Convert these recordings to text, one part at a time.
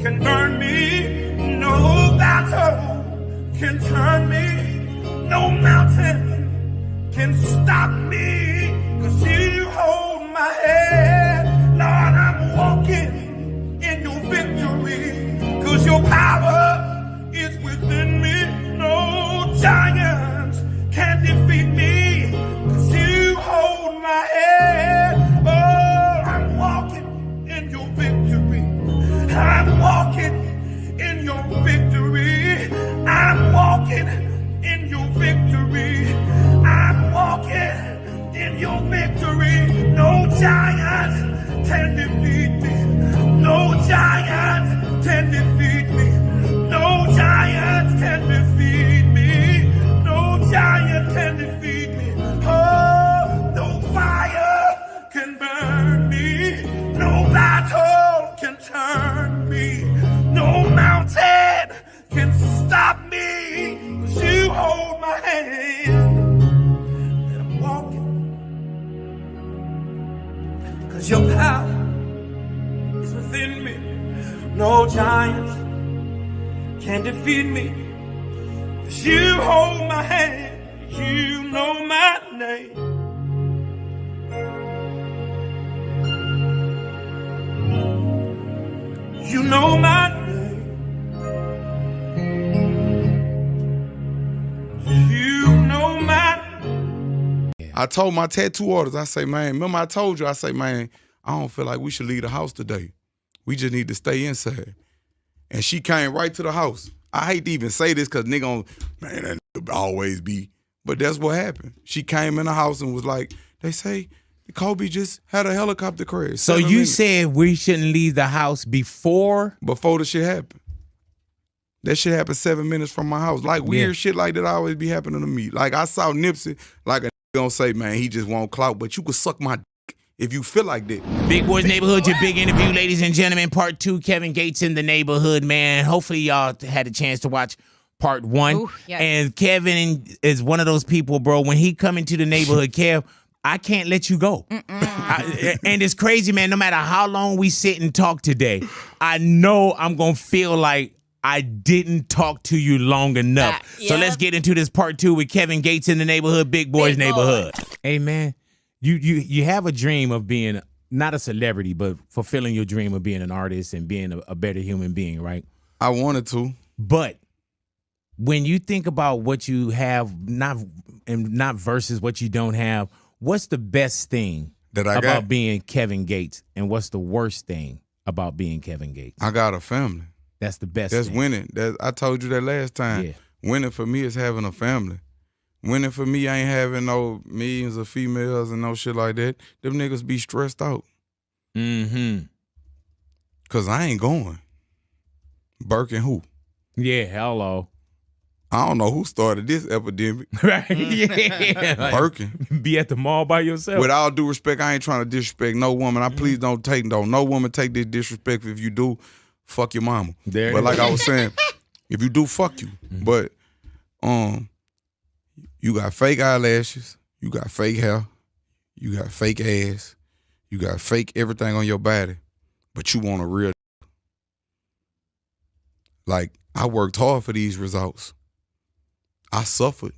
can burn me. No battle can turn me. No mountain can stop me. 'Cause you hold my hand. Lord, I'm walking in your victory. 'Cause your power is within me. No giants can defeat me. 'Cause you hold my hand. Oh, I'm walking in your victory. I'm walking in your victory. I'm walking in your victory. I'm walking in your victory. No giant can defeat me. No giant can defeat me. No giant can defeat me. No giant can defeat me. Oh, no fire can burn me. No battle can turn me. No mountain can stop me. 'Cause you hold my hand. And I'm walking. 'Cause your power is within me. No giant can defeat me. 'Cause you hold my hand. You know my name. You know my name. You know my name. I told my tattoo artist, I say, man, remember I told you, I say, man, I don't feel like we should leave the house today. We just need to stay inside. And she came right to the house. I hate to even say this because nigga, man, that nigga always be. But that's what happened. She came in the house and was like, they say Kobe just had a helicopter crash. So you said we shouldn't leave the house before the shit happened. That shit happened 7 minutes from my house. Like weird shit like that always be happening to me. Like I saw Nipsey, like a gonna say, man, he just won't clout, but you could suck my dick if you feel like that. Big Boys Neighborhood, your big interview, ladies and gentlemen. Part 2, Kevin Gates in the neighborhood, man. Hopefully y'all had a chance to watch part 1. Ooh, yes. And Kevin is one of those people, bro, when he come into the neighborhood, Kev, I can't let you go. And it's crazy, man. No matter how long we sit and talk today, I know I'm going to feel like I didn't talk to you long enough. So let's get into this part 2 with Kevin Gates in the neighborhood, Big Boys Neighborhood. Hey, man, you have a dream of being not a celebrity, but fulfilling your dream of being an artist and being a better human being, right? I wanted to. But when you think about what you have, not versus what you don't have, what's the best thing about being Kevin Gates, and what's the worst thing about being Kevin Gates? I got a family. That's the best That's thing. winning. I told you that last time. Yeah. Winning for me is having a family. Winning for me ain't having no millions of females and no shit like that. Them niggas be stressed out. Mm-hmm. Because I ain't going. Birkin who? Yeah, hello. I don't know who started this epidemic. Right? Yeah. Like, Birkin. be at the mall by yourself. With all due respect, I ain't trying to disrespect no woman. Please don't take no woman take this disrespect. If you do, fuck your mama. But like I was saying, if you do, fuck you. But you got fake eyelashes, you got fake hair, you got fake ass, you got fake everything on your body, but you want a real. Like, I worked hard for these results. I suffered.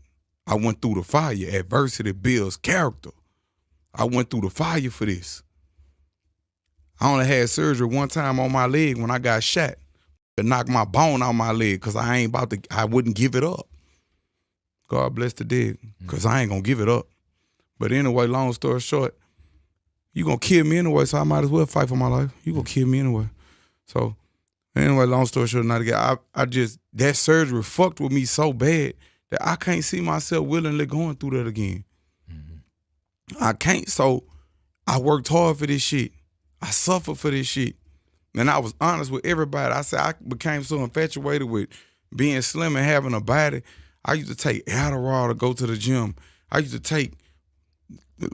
I went through the fire. Adversity builds character. I went through the fire for this. I only had surgery one time on my leg when I got shot to knock my bone out my leg because I wouldn't give it up. God bless the dead, because I ain't going to give it up. But anyway, long story short, you going to kill me anyway, so I might as well fight for my life. You going to kill me anyway. So anyway, long story short, not again. That surgery fucked with me so bad that I can't see myself willingly going through that again. I can't. So I worked hard for this shit. I suffered for this shit. And I was honest with everybody. I said I became so infatuated with being slim and having a body. I used to take Adderall to go to the gym. I used to take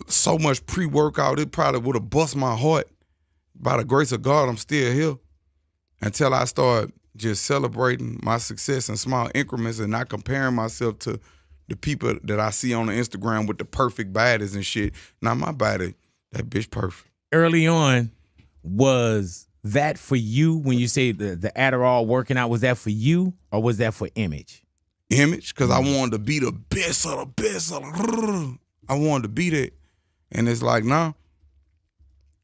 so much pre-workout, it probably would have bust my heart. By the grace of God, I'm still here. Until I started just celebrating my success in small increments and not comparing myself to the people that I see on the Instagram with the perfect bodies and shit. Now my body, that bitch perfect. Early on was that for you when you say the Adderall working out? Was that for you or was that for image? Image, because I wanted to be the best of the best. I wanted to be that. And it's like, nah,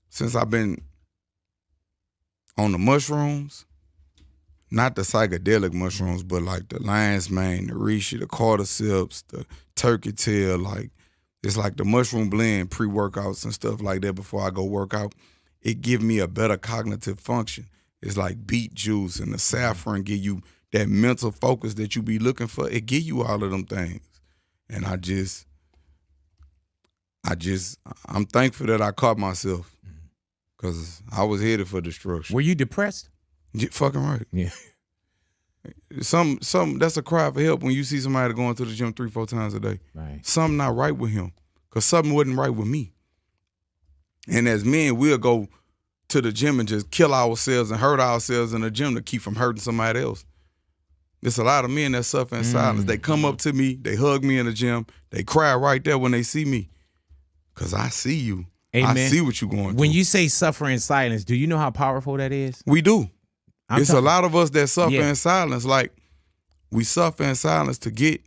since I've been on the mushrooms, not the psychedelic mushrooms, but like the lion's mane, the reishi, the cordyceps, the turkey tail, like it's like the mushroom blend pre-workouts and stuff like that before I go work out. It give me a better cognitive function. It's like beet juice and the saffron give you that mental focus that you be looking for. It give you all of them things. And I'm thankful that I caught myself because I was headed for destruction. Were you depressed? Yeah, fucking right. Yeah. Some that's a cry for help when you see somebody going to the gym 3-4 times a day. Right. Something not right with him because something wasn't right with me. And as men, we'll go to the gym and just kill ourselves and hurt ourselves in the gym to keep from hurting somebody else. There's a lot of men that suffer in silence. They come up to me, they hug me in the gym, they cry right there when they see me. Because I see you. Amen. I see what you're going through. When you say suffer in silence, do you know how powerful that is? We do. It's a lot of us that suffer Yeah. in silence. Like, we suffer in silence to get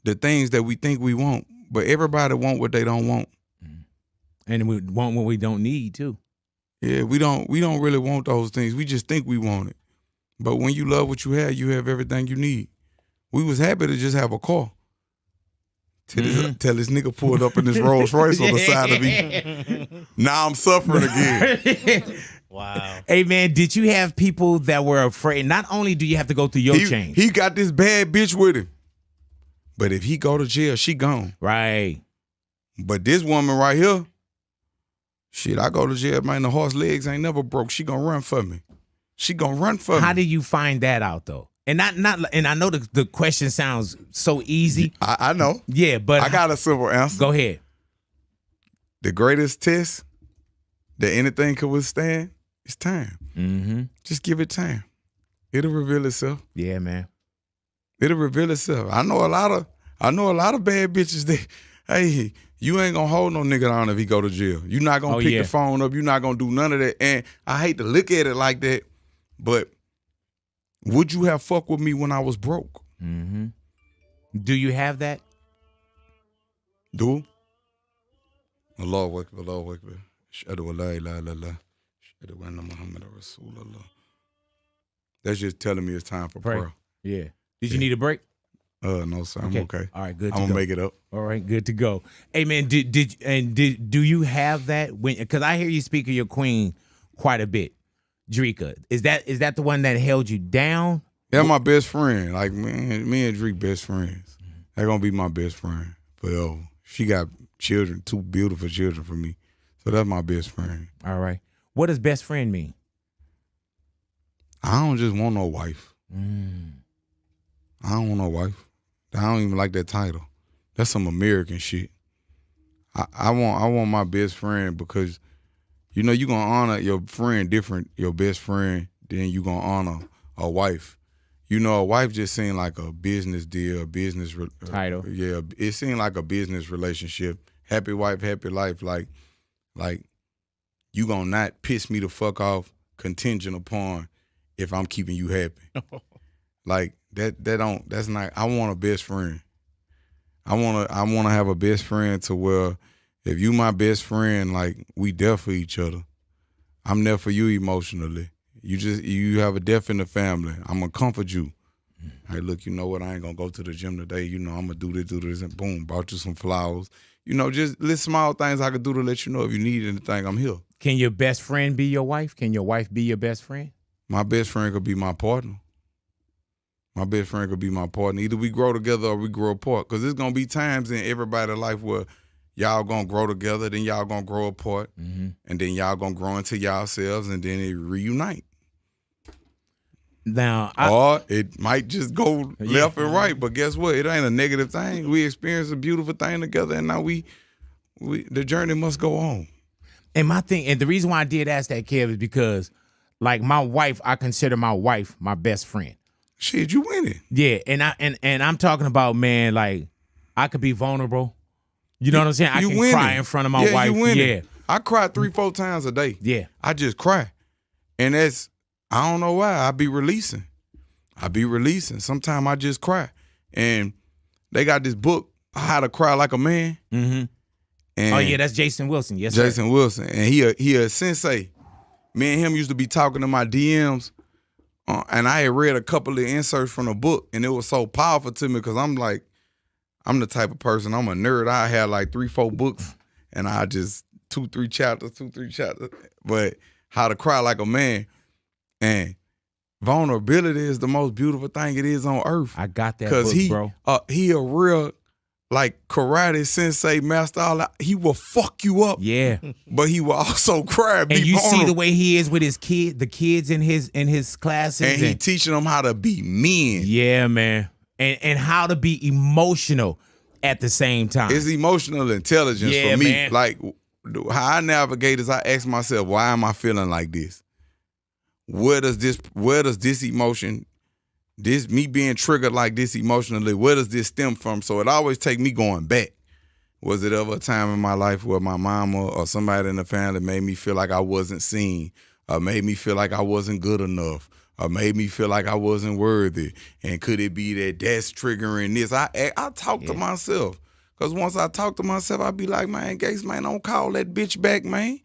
the things that we think we want. But everybody want what they don't want. And we want what we don't need, too. Yeah, we don't really want those things. We just think we want it. But when you love what you have everything you need. We was happy to just have a car. Till this nigga pulled up in this Rolls Royce on the side of me. Now I'm suffering again. Wow. Hey, man, did you have people that were afraid? Not only do you have to go through your change. He got this bad bitch with him. But if he go to jail, she gone. Right. But this woman right here, shit, I go to jail, man, the horse legs ain't never broke. She gonna run for me. She gonna run for me. How did you find that out, though? And and I know the question sounds so easy. I know. Yeah, but I got a simple answer. Go ahead. The greatest test that anything could withstand is time. Mm-hmm. Just give it time. It'll reveal itself. Yeah, man. It'll reveal itself. I know a lot of bad bitches that, hey, you ain't gonna hold no nigga down if he go to jail. You not gonna pick the phone up. You not gonna do none of that. And I hate to look at it like that, but would you have fucked with me when I was broke? Mm-hmm. Do you have that? Do? Allahu Akbar, Allahu Akbar. Ashhadu an la ilaha illallah. Ashhadu anna Muhammadan Rasulullah. That's just telling me it's time for prayer. Yeah. Did you need a break? No, sir. I'm okay. All right, good. I'm gonna make it up. All right, good to go. Hey, man, do you have that? Because I hear you speak of your queen quite a bit, Drika. Is that the one that held you down? Yeah, my best friend. Like, man, me and Drake best friends. They're gonna be my best friend forever. She got children, 2 beautiful children for me. So that's my best friend. All right. What does best friend mean? I don't just want no wife. I don't want no wife. I don't even like that title. That's some American shit. I want my best friend because, you know, you gonna honor your friend different, your best friend, than you gonna honor a wife. You know, a wife just seemed like a business deal, a business title. Yeah, it seemed like a business relationship. Happy wife, happy life. Like you gonna not piss me the fuck off contingent upon if I'm keeping you happy. Like that's not. I want a best friend. I wanna have a best friend to where if you my best friend, like we there for each other. I'm there for you emotionally. You have a death in the family. I'm gonna comfort you. Hey, look, you know what? I ain't gonna go to the gym today. You know, I'm gonna do this, and boom, brought you some flowers. You know, just little small things I could do to let you know if you need anything, I'm here. Can your best friend be your wife? Can your wife be your best friend? My best friend could be my partner. My best friend could be my partner. Either we grow together or we grow apart. Because there's going to be times in everybody's life where y'all going to grow together, then y'all going to grow apart, and then y'all going to grow into yourselves, and then it reunite. Now, or it might just go left and right. But guess what? It ain't a negative thing. We experienced a beautiful thing together, and now the journey must go on. And my thing, and the reason why I did ask that, Kev, is because, like, my wife, I consider my wife my best friend. Shit, you winning. Yeah, and I'm talking about, man, like, I could be vulnerable. You know what I'm saying? I can cry in front of my wife. Yeah. I cry 3-4 times a day. Yeah. I just cry. And I don't know why. I be releasing. Sometimes I just cry. And they got this book, How to Cry Like a Man. Mm-hmm. And oh, yeah, that's Jason Wilson. Yes, Jason sir. Wilson. And he a sensei. Me and him used to be talking to my DMs. And I had read a couple of inserts from the book. And it was so powerful to me because I'm the type of person, I'm a nerd. I had like 3-4 books. And I just 2-3 chapters. But How to Cry Like a Man. And vulnerability is the most beautiful thing it is on earth. I got that book, bro. He a real like karate sensei master. He will fuck you up. Yeah. But he will also cry. And you see the way he is with his the kids in his classes. And he teaching them how to be men. Yeah, man. And how to be emotional at the same time. It's emotional intelligence for me. Man. Like how I navigate is I ask myself, why am I feeling like this? Where does this emotion, me being triggered like this emotionally, where does this stem from? So it always take me going back. Was it ever a time in my life where my mama or somebody in the family made me feel like I wasn't seen, or made me feel like I wasn't good enough, or made me feel like I wasn't worthy? And could it be that that's triggering this? I talk to myself. Because once I talk to myself, I be like, man, Gates, man, don't call that bitch back, man.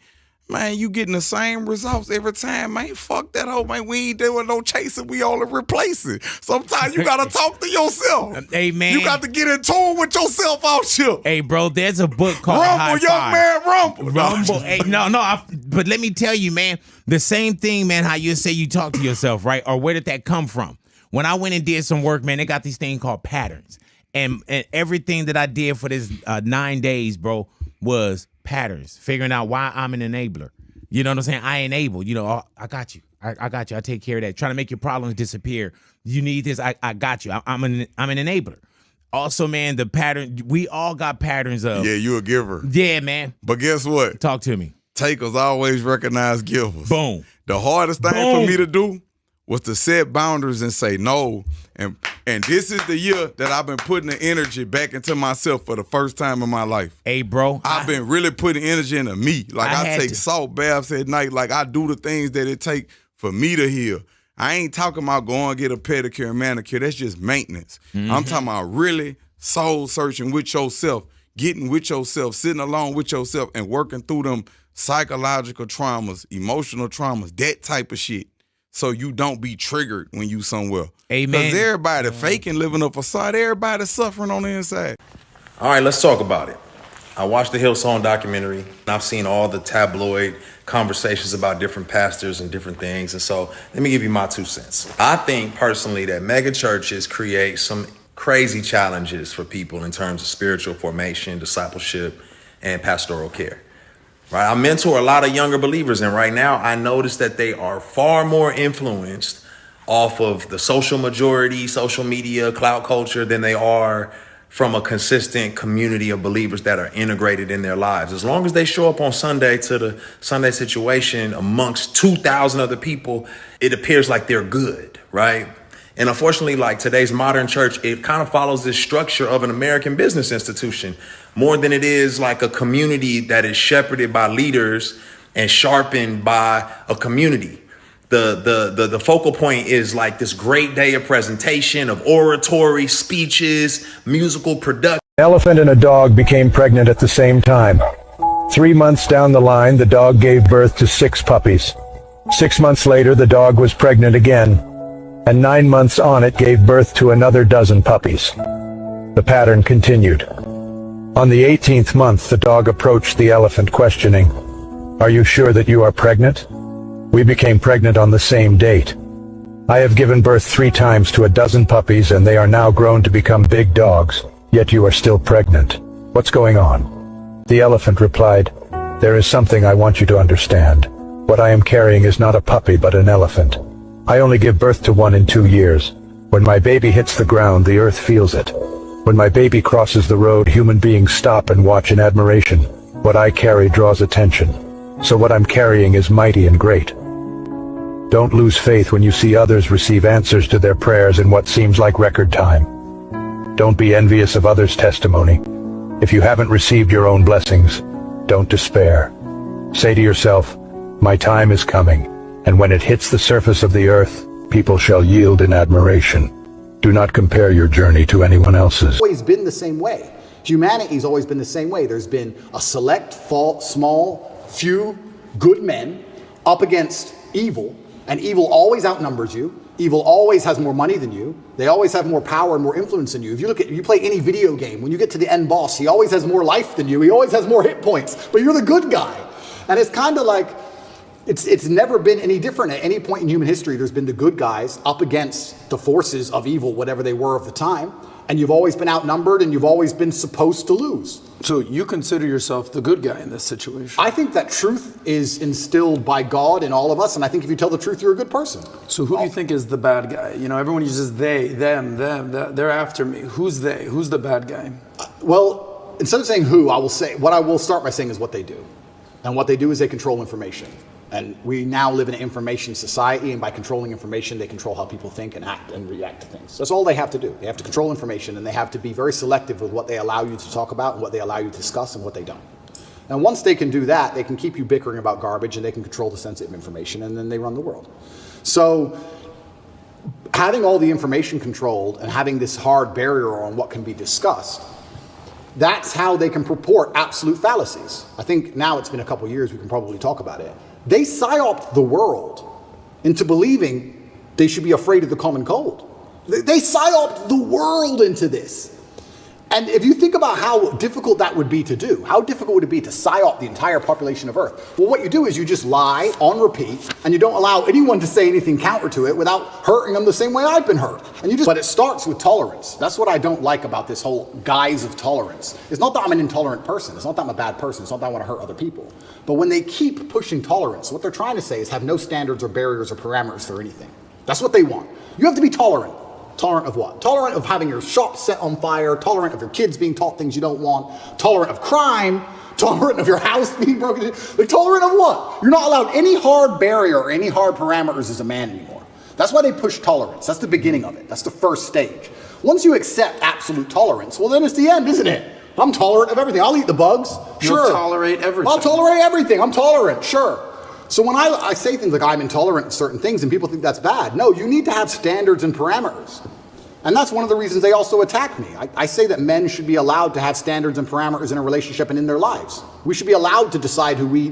Man, you getting the same results every time, man. Fuck that hoe, man. We ain't doing no chasing. We only replacing. Sometimes you got to talk to yourself. Hey, man. You got to get in tune with yourself out here. Hey, bro, there's a book called Rumble, High young Five. man, rumble. Rumble. Hey, no. But let me tell you, man, the same thing, man, how you say you talk to yourself, right? Or where did that come from? When I went and did some work, man, they got these things called patterns. And everything that I did for this 9 days, bro, was patterns, figuring out why I'm an enabler. You know what I'm saying? I enable. You know, oh, I got you. I got you. I take care of that. Trying to make your problems disappear. You need this. I got you. I'm an enabler. Also, man, the pattern. We all got patterns of. Yeah, you a giver. Yeah, man. But guess what? Talk to me. Takers always recognize givers. Boom. The hardest thing for me to do was to set boundaries and say no. And this is the year that I've been putting the energy back into myself for the first time in my life. Hey, bro. I've been really putting energy into me. Like I take salt baths at night. Like I do the things that it take for me to heal. I ain't talking about going and get a pedicure and manicure. That's just maintenance. I'm talking about really soul searching with yourself, getting with yourself, sitting alone with yourself and working through them psychological traumas, emotional traumas, that type of shit. So you don't be triggered when you somewhere. Amen. Because everybody faking, living a facade. Everybody suffering on the inside. All right, let's talk about it. I watched the Hillsong documentary, and I've seen all the tabloid conversations about different pastors and different things. And so let me give you my 2 cents. I think personally that mega churches create some crazy challenges for people in terms of spiritual formation, discipleship, and pastoral care. Right? I mentor a lot of younger believers, and right now I notice that they are far more influenced off of the social majority, social media, clout culture than they are from a consistent community of believers that are integrated in their lives. As long as they show up on Sunday to the Sunday situation amongst 2,000 other people, it appears like they're good, right? And unfortunately, like today's modern church, it kind of follows this structure of an American business institution more than it is like a community that is shepherded by leaders and sharpened by a community. The focal point is like this great day of presentation, of oratory, speeches, musical production. An elephant and a dog became pregnant at the same time. 3 months down the line, the dog gave birth to 6 puppies. 6 months later, the dog was pregnant again. And 9 months on, it gave birth to another dozen puppies. The pattern continued. On the 18th month, the dog approached the elephant, questioning, "Are you sure that you are pregnant?" "We became pregnant on the same date. I have given birth 3 times to a dozen puppies, and they are now grown to become big dogs, yet you are still pregnant. What's going on?" The elephant replied, "There is something I want you to understand. What I am carrying is not a puppy but an elephant. I only give birth to one in 2 years. When my baby hits the ground, the earth feels it. When my baby crosses the road, human beings stop and watch in admiration. What I carry draws attention. So what I'm carrying is mighty and great. Don't lose faith when you see others receive answers to their prayers in what seems like record time. Don't be envious of others' testimony. If you haven't received your own blessings, don't despair. Say to yourself, my time is coming, and when it hits the surface of the earth, people shall yield in admiration. Do not compare your journey to anyone else's. Always been the same way. Humanity's always been the same way. There's been a select, small, few good men up against evil, and evil always outnumbers you. Evil always has more money than you. They always have more power and more influence than you. If you play any video game, when you get to the end boss, he always has more life than you. He always has more hit points, but you're the good guy. And it's kind of like, it's never been any different. At any point in human history, there's been the good guys up against the forces of evil, whatever they were of the time. And you've always been outnumbered, and you've always been supposed to lose. So you consider yourself the good guy in this situation? I think that truth is instilled by God in all of us, and I think if you tell the truth, you're a good person. So who do you think is the bad guy? You know, everyone uses they, them, they're after me. Who's they? Who's the bad guy? Well, instead of saying who, I will start by saying is what they do. And what they do is they control information. And we now live in an information society, and by controlling information, they control how people think and act and react to things. That's all they have to do. They have to control information, and they have to be very selective with what they allow you to talk about and what they allow you to discuss and what they don't. And once they can do that, they can keep you bickering about garbage, and they can control the sensitive information, and then they run the world. So having all the information controlled and having this hard barrier on what can be discussed, that's how they can purport absolute fallacies. I think now it's been a couple years, we can probably talk about it. They psyoped the world into believing they should be afraid of the common cold. They psyoped the world into this. And if you think about how difficult that would be to do, how difficult would it be to psyop the entire population of Earth? Well, what you do is you just lie on repeat, and you don't allow anyone to say anything counter to it without hurting them the same way I've been hurt. But it starts with tolerance. That's what I don't like about this whole guise of tolerance. It's not that I'm an intolerant person. It's not that I'm a bad person. It's not that I want to hurt other people. But when they keep pushing tolerance, what they're trying to say is have no standards or barriers or parameters for anything. That's what they want. You have to be tolerant. Tolerant of what? Tolerant of having your shop set on fire, tolerant of your kids being taught things you don't want, tolerant of crime, tolerant of your house being broken into. Like, tolerant of what? You're not allowed any hard barrier or any hard parameters as a man anymore. That's why they push tolerance. That's the beginning of it. That's the first stage. Once you accept absolute tolerance, well, then it's the end, isn't it? I'm tolerant of everything. I'll eat the bugs. Sure. You'll tolerate everything. I'll tolerate everything. I'm tolerant. Sure. So when I say things like I'm intolerant of certain things and people think that's bad, no, you need to have standards and parameters. And that's one of the reasons they also attack me. I say that men should be allowed to have standards and parameters in a relationship and in their lives. We should be allowed to decide who we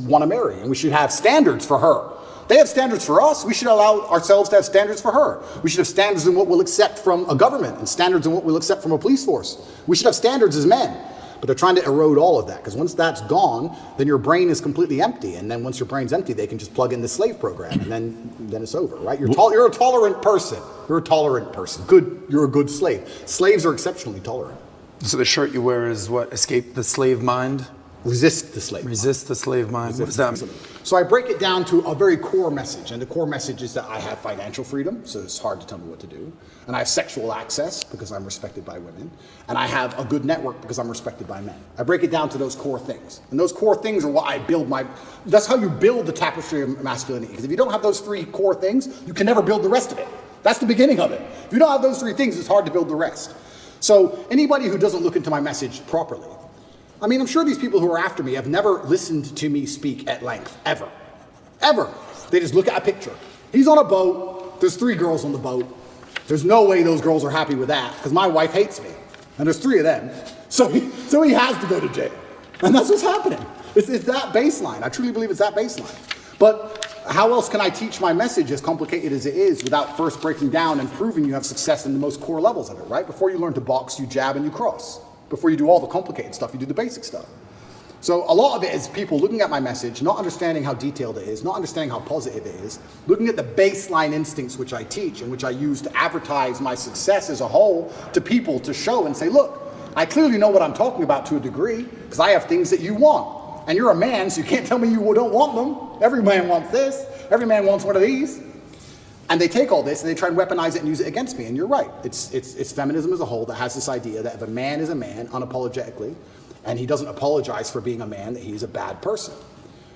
want to marry, and we should have standards for her. They have standards for us. We should allow ourselves to have standards for her. We should have standards in what we'll accept from a government and standards in what we'll accept from a police force. We should have standards as men. But they're trying to erode all of that, because once that's gone, then your brain is completely empty. And then once your brain's empty, they can just plug in the slave program, and then it's over, right? You're a tolerant person. You're a tolerant person. Good. You're a good slave. Slaves are exceptionally tolerant. So the shirt you wear is what? Escape the slave mind? Resist the slave mind. Resist the slave mind. What does that mean? So I break it down to a very core message, and the core message is that I have financial freedom, so it's hard to tell me what to do, and I have sexual access because I'm respected by women, and I have a good network because I'm respected by men. I break it down to those core things, and those core things are what I build that's how you build the tapestry of masculinity, because if you don't have those three core things, you can never build the rest of it. That's the beginning of it. If you don't have those three things, it's hard to build the rest. So anybody who doesn't look into my message properly, I mean, I'm sure these people who are after me have never listened to me speak at length, ever. Ever. They just look at a picture. He's on a boat. There's 3 girls on the boat. There's no way those girls are happy with that, because my wife hates me. And there's 3 of them. So he has to go to jail. And that's what's happening. It's that baseline. I truly believe it's that baseline. But how else can I teach my message, as complicated as it is, without first breaking down and proving you have success in the most core levels of it, right? Before you learn to box, you jab and you cross. Before you do all the complicated stuff, you do the basic stuff. So a lot of it is people looking at my message, not understanding how detailed it is, not understanding how positive it is, looking at the baseline instincts which I teach and which I use to advertise my success as a whole to people, to show and say, look, I clearly know what I'm talking about to a degree, because I have things that you want. And you're a man, so you can't tell me you don't want them. Every man wants this. Every man wants one of these. And they take all this and they try and weaponize it and use it against me. And you're right. It's feminism as a whole that has this idea that if a man is a man, unapologetically, and he doesn't apologize for being a man, that he's a bad person.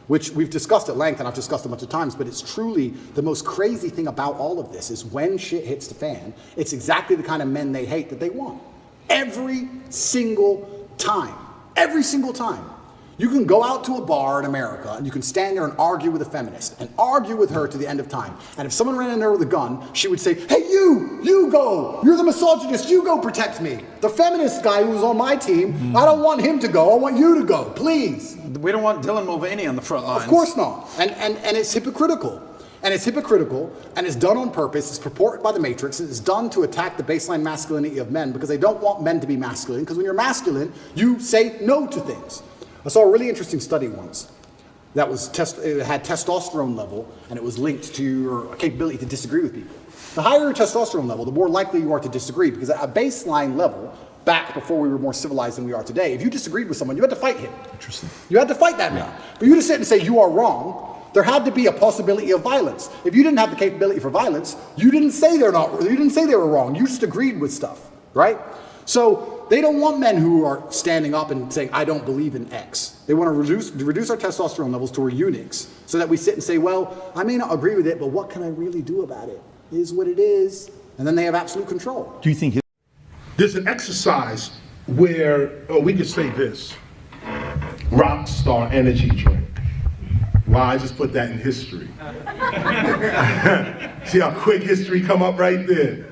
Which we've discussed at length, and I've discussed a bunch of times, but it's truly the most crazy thing about all of this is when shit hits the fan, it's exactly the kind of men they hate that they want. Every single time. Every single time. You can go out to a bar in America and you can stand there and argue with a feminist and argue with her to the end of time. And if someone ran in there with a gun, she would say, hey, you go. You're the misogynist. You go protect me. The feminist guy who's on my team, I don't want him to go. I want you to go, please. We don't want Dylan Mulvaney on the front lines. Of course not. And it's hypocritical. And it's hypocritical, and it's done on purpose. It's purported by the Matrix. It's done to attack the baseline masculinity of men because they don't want men to be masculine. Because when you're masculine, you say no to things. I saw a really interesting study once that was it had testosterone level, and it was linked to your capability to disagree with people. The higher your testosterone level, the more likely you are to disagree, because at a baseline level, back before we were more civilized than we are today, if you disagreed with someone, you had to fight him. Interesting. You had to fight that man. For you to sit and say you are wrong, there had to be a possibility of violence. If you didn't have the capability for violence, you didn't say you didn't say they were wrong. You just agreed with stuff, right? So they don't want men who are standing up and saying, I don't believe in X. They want to reduce our testosterone levels to where eunuchs, so that we sit and say, well, I may not agree with it, but what can I really do about it? It is what it is. And then they have absolute control. Do you think There's an exercise where we could say this: rock star energy drink. Wow, I just put that in history. See how quick history come up right there.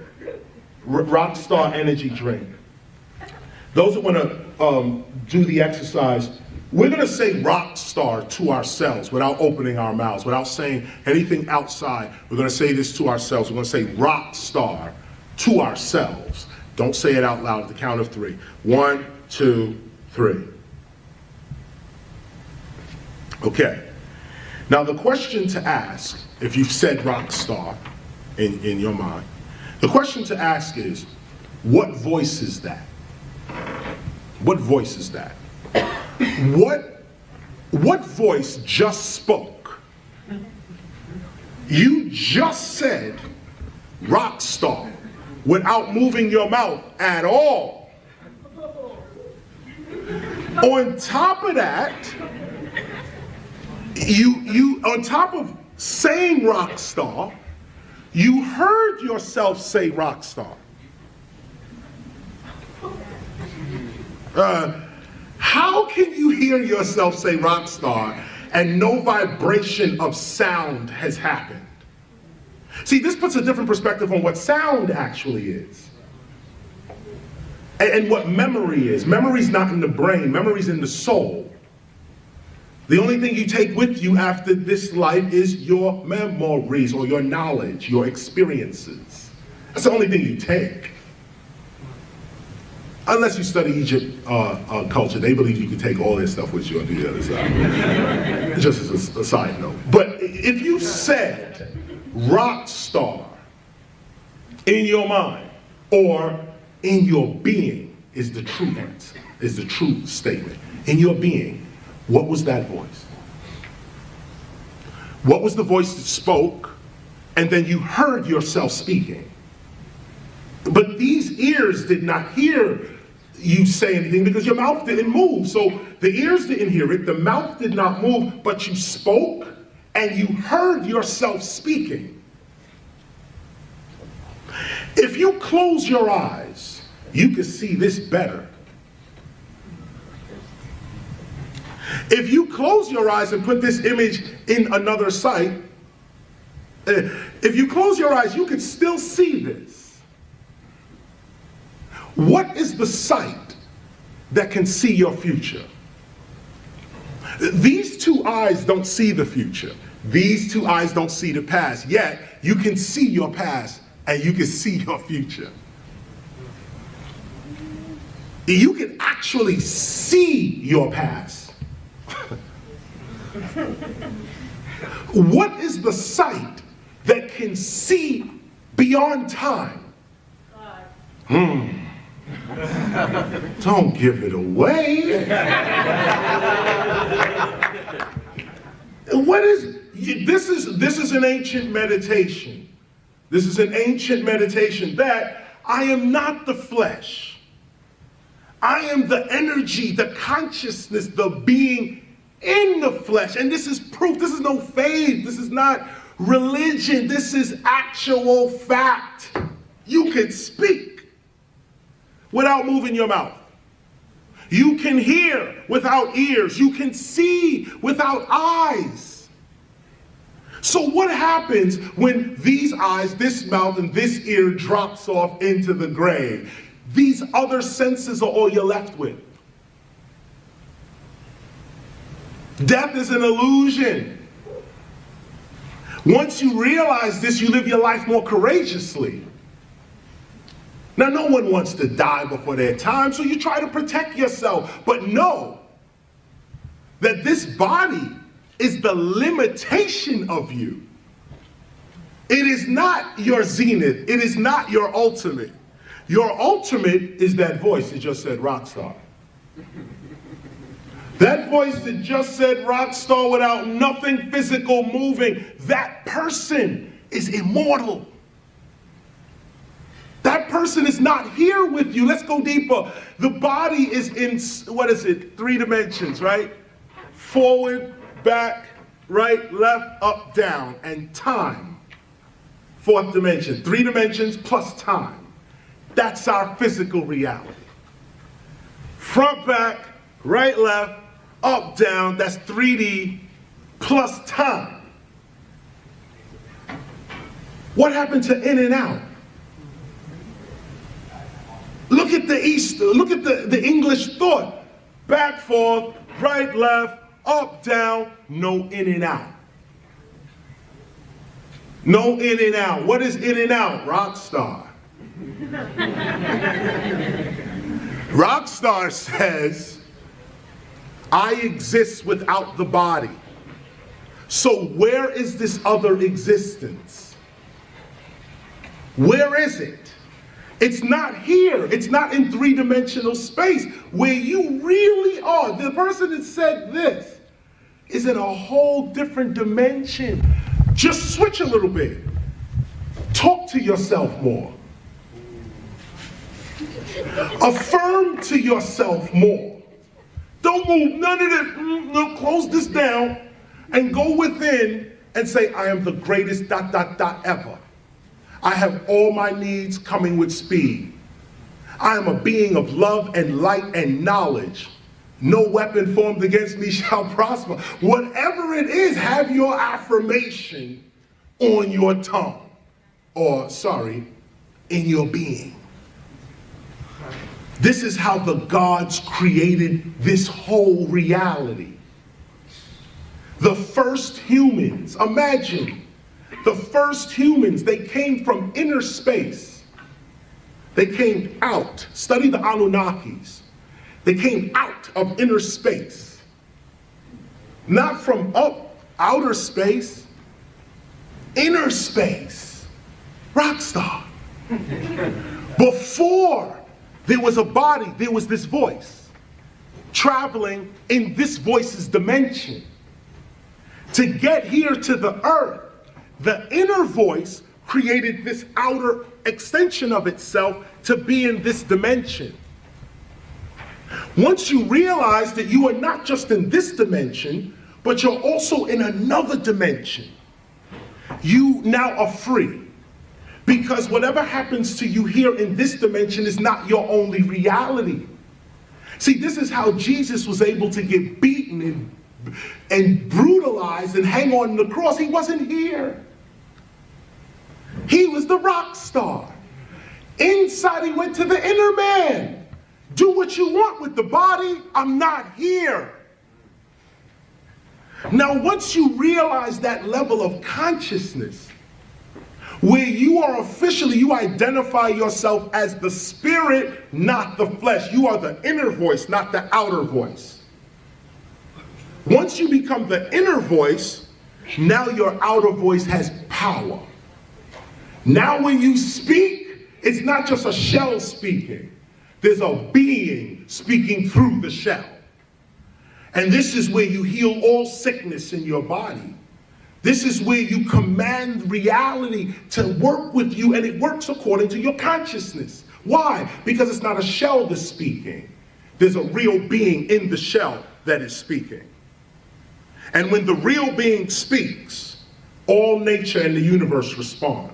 Rock star energy drink. Those who want to do the exercise, we're going to say rock star to ourselves without opening our mouths, without saying anything outside. We're going to say this to ourselves. We're going to say rock star to ourselves. Don't say it out loud at the count of 3. 1, 2, 3. Okay. Now the question to ask, if you've said rock star in your mind, the question to ask is, what voice is that? What voice is that? What voice just spoke? You just said rock star without moving your mouth at all. On top of that, you on top of saying rock star, you heard yourself say rock star. How can you hear yourself say rock star and no vibration of sound has happened? See, this puts a different perspective on what sound actually is. And what memory is. Memory's not in the brain, memory's in the soul. The only thing you take with you after this life is your memories or your knowledge, your experiences. That's the only thing you take. Unless you study Egypt culture, they believe you can take all this stuff with you on the other side. Just as a side note. But if you said rock star in your mind or in your being is the true answer, is the true statement. In your being, what was that voice? What was the voice that spoke and then you heard yourself speaking? But these ears did not hear you say anything because your mouth didn't move. So the ears didn't hear it, the mouth did not move, but you spoke and you heard yourself speaking. If you close your eyes, you can see this better. If you close your eyes and put this image in another sight, if you close your eyes, you can still see this. What is the sight that can see your future? These two eyes don't see the future. These two eyes don't see the past. Yet, you can see your past and you can see your future. You can actually see your past. What is the sight that can see beyond time? Don't give it away. What is this? Is an ancient meditation. This is an ancient meditation that I am not the flesh. I am the energy, the consciousness, the being in the flesh. And this is proof. This is no faith. This is not religion. This is actual fact. You can speak without moving your mouth. You can hear without ears. You can see without eyes. So what happens when these eyes, this mouth, and this ear drops off into the grave? These other senses are all you're left with. Death is an illusion. Once you realize this, you live your life more courageously. Now, no one wants to die before their time, so you try to protect yourself. But know that this body is the limitation of you. It is not your zenith. It is not your ultimate. Your ultimate is that voice that just said rock star. That voice that just said rock star without nothing physical moving, that person is immortal. That person is not here with you. Let's go deeper. The body is in, 3 dimensions, right? Forward, back, right, left, up, down, and time. 4th dimension. 3 dimensions plus time. That's our physical reality. Front, back, right, left, up, down, that's 3D plus time. What happened to in and out? Look at the English thought. Back, forth, right, left, up, down, no in and out. No in and out. What is in and out? Rock star. Rock star says, I exist without the body. So where is this other existence? Where is it? It's not here. It's not in 3-dimensional space where you really are. The person that said this is in a whole different dimension. Just switch a little bit. Talk to yourself more. Affirm to yourself more. Don't move none of this. No, close this down and go within and say, I am the greatest ... ever. I have all my needs coming with speed. I am a being of love and light and knowledge. No weapon formed against me shall prosper. Whatever it is, have your affirmation on your tongue. Or, in your being. This is how the gods created this whole reality. The first humans, imagine, the first humans, they came from inner space. They came out. Study the Anunnakis. They came out of inner space. Not from outer space. Inner space. Rock star. Before there was a body, there was this voice traveling in this voice's dimension. To get here to the earth, the inner voice created this outer extension of itself to be in this dimension. Once you realize that you are not just in this dimension, but you're also in another dimension, you now are free. Because whatever happens to you here in this dimension is not your only reality. See, this is how Jesus was able to get beaten and brutalized and hang on the cross. He wasn't here. He was the rock star. Inside, he went to the inner man. Do what you want with the body. I'm not here. Now, once you realize that level of consciousness, where you are officially, you identify yourself as the spirit, not the flesh. You are the inner voice, not the outer voice. Once you become the inner voice, now your outer voice has power. Now when you speak, it's not just a shell speaking. There's a being speaking through the shell. And this is where you heal all sickness in your body. This is where you command reality to work with you, and it works according to your consciousness. Why? Because it's not a shell that's speaking. There's a real being in the shell that is speaking. And when the real being speaks, all nature and the universe responds.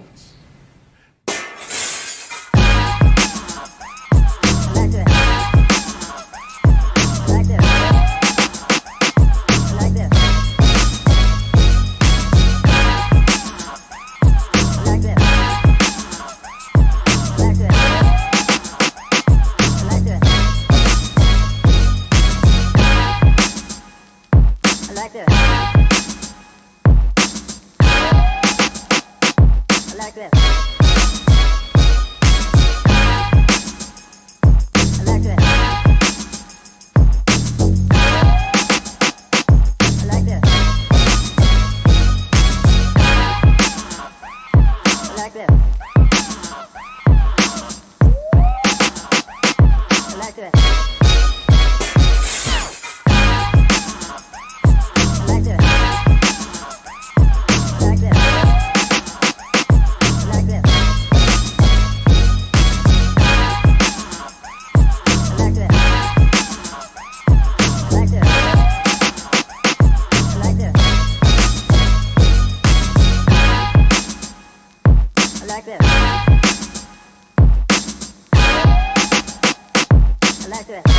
this. I like this. I like this. I like this. I like this. I like this. I like this. I like this. I like this. I like this.